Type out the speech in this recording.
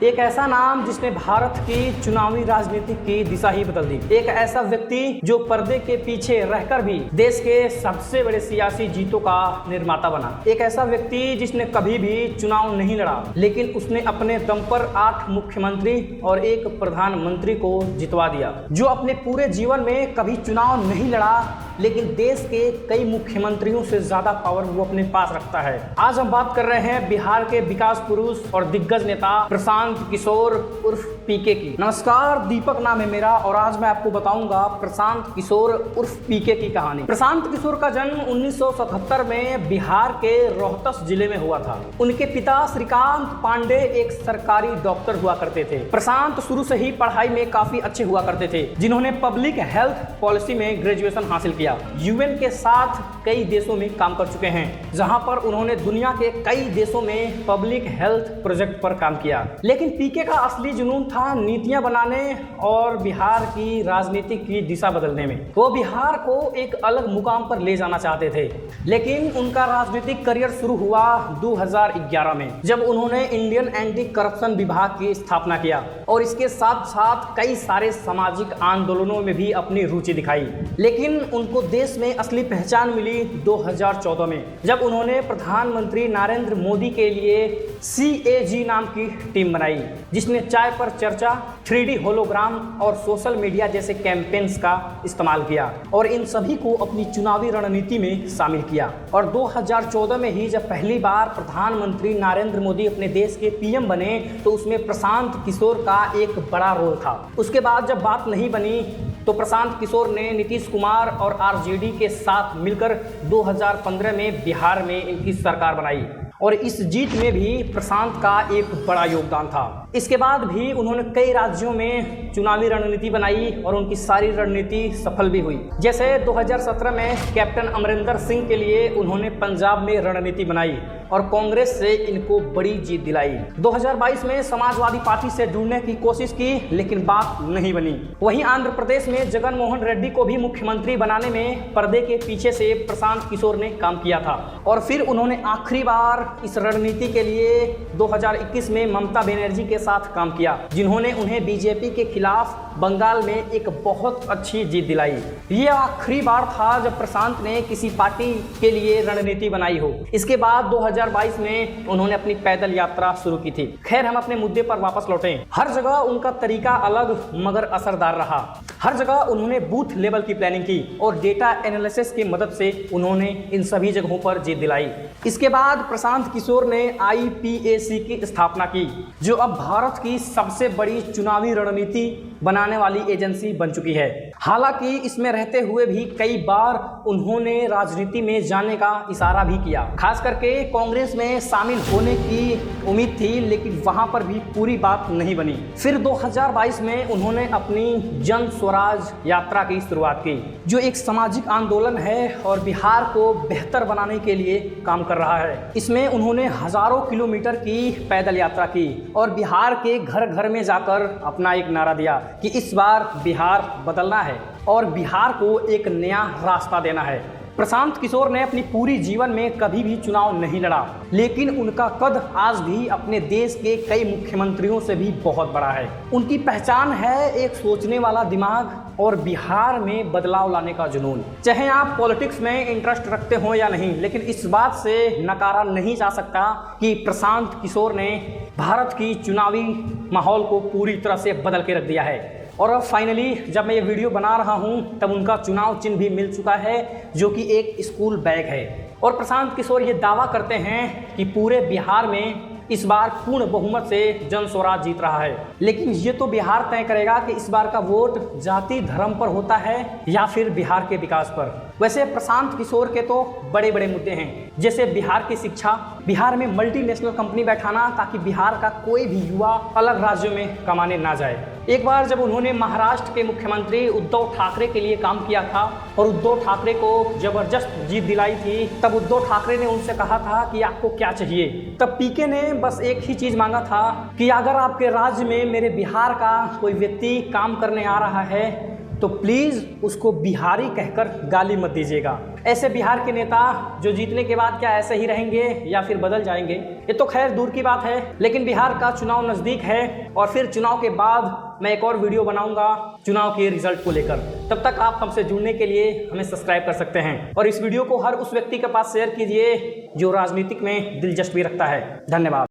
एक ऐसा नाम जिसने भारत की चुनावी राजनीति की दिशा ही बदल दी। एक ऐसा व्यक्ति जो पर्दे के पीछे रहकर भी देश के सबसे बड़े सियासी जीतों का निर्माता बना। एक ऐसा व्यक्ति जिसने कभी भी चुनाव नहीं लड़ा, लेकिन उसने अपने दम पर 8 मुख्यमंत्री और 1 प्रधानमंत्री को जितवा दिया। जो अपने पूरे जीवन में कभी चुनाव नहीं लड़ा, लेकिन देश के कई मुख्यमंत्रियों से ज्यादा पावर वो अपने पास रखता है। आज हम बात कर रहे हैं बिहार के विकास पुरुष और दिग्गज नेता प्रशांत किशोर उर्फ पीके की। नमस्कार, दीपक नाम है मेरा और आज मैं आपको बताऊंगा प्रशांत किशोर उर्फ पीके की कहानी। प्रशांत किशोर का जन्म 1977 में बिहार के रोहतस जिले में हुआ था। उनके पिता श्रीकांत पांडे एक सरकारी डॉक्टर हुआ करते थे। प्रशांत शुरू से ही पढ़ाई में काफी अच्छे हुआ करते थे, जिन्होंने पब्लिक हेल्थ पॉलिसी में ग्रेजुएशन हासिल किया। यूएन के साथ कई देशों में काम कर चुके हैं, जहां पर उन्होंने दुनिया के कई देशों में पब्लिक हेल्थ प्रोजेक्ट पर काम किया। लेकिन पीके का असली जुनून था नीतियां बनाने और बिहार की राजनीति की दिशा बदलने में। वो बिहार को एक अलग मुकाम पर ले जाना चाहते थे। लेकिन उनका राजनीतिक करियर शुरू हुआ 2011 में, जब उन्होंने इंडियन एंटी करप्शन विभाग की स्थापना किया और इसके साथ साथ कई सारे सामाजिक आंदोलनों में भी अपनी रुचि दिखाई। लेकिन उनको देश में असली पहचान मिली 2014 में, जब उन्होंने प्रधानमंत्री नरेंद्र मोदी के लिए CAG नाम की टीम बनाई, जिसने चाय पर चर्चा, 3D होलोग्राम और सोशल मीडिया जैसे कैंपेन्स का इस्तेमाल किया और इन सभी को अपनी चुनावी रणनीति में शामिल किया। और 2014 में ही जब पहली बार प्रधानमंत्री नरेंद्र मोदी अपने देश के PM बने, तो उसमें प्रशांत किशोर का एक बड़ा रोल था। उसके बाद जब बात नहीं बनी, तो प्रशांत किशोर ने नीतीश कुमार और RJD के साथ मिलकर 2015 में बिहार में इनकी सरकार बनाई और इस जीत में भी प्रशांत का एक बड़ा योगदान था। इसके बाद भी उन्होंने कई राज्यों में चुनावी रणनीति बनाई और उनकी सारी रणनीति सफल भी हुई। जैसे 2017 में कैप्टन अमरिंदर सिंह के लिए उन्होंने पंजाब में रणनीति बनाई और कांग्रेस से इनको बड़ी जीत दिलाई। 2022 में समाजवादी पार्टी से जुड़ने की कोशिश की, लेकिन बात नहीं बनी। वहीं आंध्र प्रदेश में जगन मोहन रेड्डी को भी मुख्यमंत्री बनाने में पर्दे के पीछे से प्रशांत किशोर ने काम किया था और फिर उन्होंने आखिरी बार इस रणनीति के लिए 2021 में ममता बनर्जी के साथ काम किया, जिन्होंने उन्हें बीजेपी के खिलाफ बंगाल में एक बहुत अच्छी जीत दिलाई। ये आखिरी बार था जब प्रशांत ने किसी पार्टी के लिए रणनीति बनाई हो। इसके बाद 2022 में उन्होंने अपनी पैदल यात्रा शुरू की थी। खैर, हम अपने मुद्दे पर वापस लौटें। हर जगह उनका तरीका अलग मगर असरदार रहा। हर जगह उन्होंने बूथ लेवल की प्लानिंग की और डेटा एनालिसिस की मदद से उन्होंने इन सभी जगहों पर जीत दिलाई। इसके बाद प्रशांत किशोर ने IPAC की स्थापना की, जो अब भारत की सबसे बड़ी चुनावी रणनीति बनाने वाली एजेंसी बन चुकी है। हालांकि इसमें रहते हुए भी कई बार उन्होंने राजनीति में जाने का इशारा भी किया। खास करके कांग्रेस में शामिल होने की उम्मीद थी, लेकिन वहां पर भी पूरी बात नहीं बनी। फिर 2022 में उन्होंने अपनी जन स्वराज यात्रा की शुरुआत की, जो एक सामाजिक आंदोलन है और बिहार को बेहतर बनाने के लिए काम कर रहा है। इसमें उन्होंने हजारों किलोमीटर की पैदल यात्रा की और बिहार के घर घर में जाकर अपना एक नारा दिया कि इस बार बिहार बदलना है और बिहार को एक नया रास्ता देना है। प्रशांत किशोर ने अपनी पूरी जीवन में कभी भी चुनाव नहीं लड़ा, लेकिन उनका कद आज भी अपने देश के कई मुख्यमंत्रियों से भी बहुत बड़ा है। उनकी पहचान है एक सोचने वाला दिमाग और बिहार में बदलाव लाने का जुनून। चाहे आप पॉलिटिक्स में इंटरेस्ट रखते हो या नहीं, लेकिन इस बात से नकारा नहीं जा सकता कि प्रशांत किशोर ने भारत की चुनावी माहौल को पूरी तरह से बदल के रख दिया है। और अब फाइनली जब मैं ये वीडियो बना रहा हूँ, तब उनका चुनाव चिन्ह भी मिल चुका है, जो कि एक स्कूल बैग है। और प्रशांत किशोर ये दावा करते हैं कि पूरे बिहार में इस बार पूर्ण बहुमत से जन स्वराज जीत रहा है। लेकिन ये तो बिहार तय करेगा कि इस बार का वोट जाति धर्म पर होता है या फिर बिहार के विकास पर। वैसे प्रशांत किशोर के तो बड़े बड़े मुद्दे हैं, जैसे बिहार की शिक्षा, बिहार में मल्टीनेशनल कंपनी बैठाना ताकि बिहार का कोई भी युवा अलग राज्यों में कमाने ना जाए। एक बार जब उन्होंने महाराष्ट्र के मुख्यमंत्री उद्धव ठाकरे के लिए काम किया था और उद्धव ठाकरे को जबरदस्त जीत दिलाई थी, तब उद्धव ठाकरे ने उनसे कहा था कि आपको क्या चाहिए। तब पीके ने बस एक ही चीज मांगा था कि अगर आपके राज्य में मेरे बिहार का कोई व्यक्ति काम करने आ रहा है तो प्लीज उसको बिहारी कहकर गाली मत दीजिएगा। ऐसे बिहार के नेता जो जीतने के बाद क्या ऐसे ही रहेंगे या फिर बदल जाएंगे, ये तो खैर दूर की बात है, लेकिन बिहार का चुनाव नजदीक है और फिर चुनाव के बाद मैं एक और वीडियो बनाऊंगा चुनाव के रिजल्ट को लेकर। तब तक आप हमसे जुड़ने के लिए हमें सब्सक्राइब कर सकते हैं और इस वीडियो को हर उस व्यक्ति के पास शेयर कीजिए जो राजनीतिक में दिलचस्पी रखता है। धन्यवाद।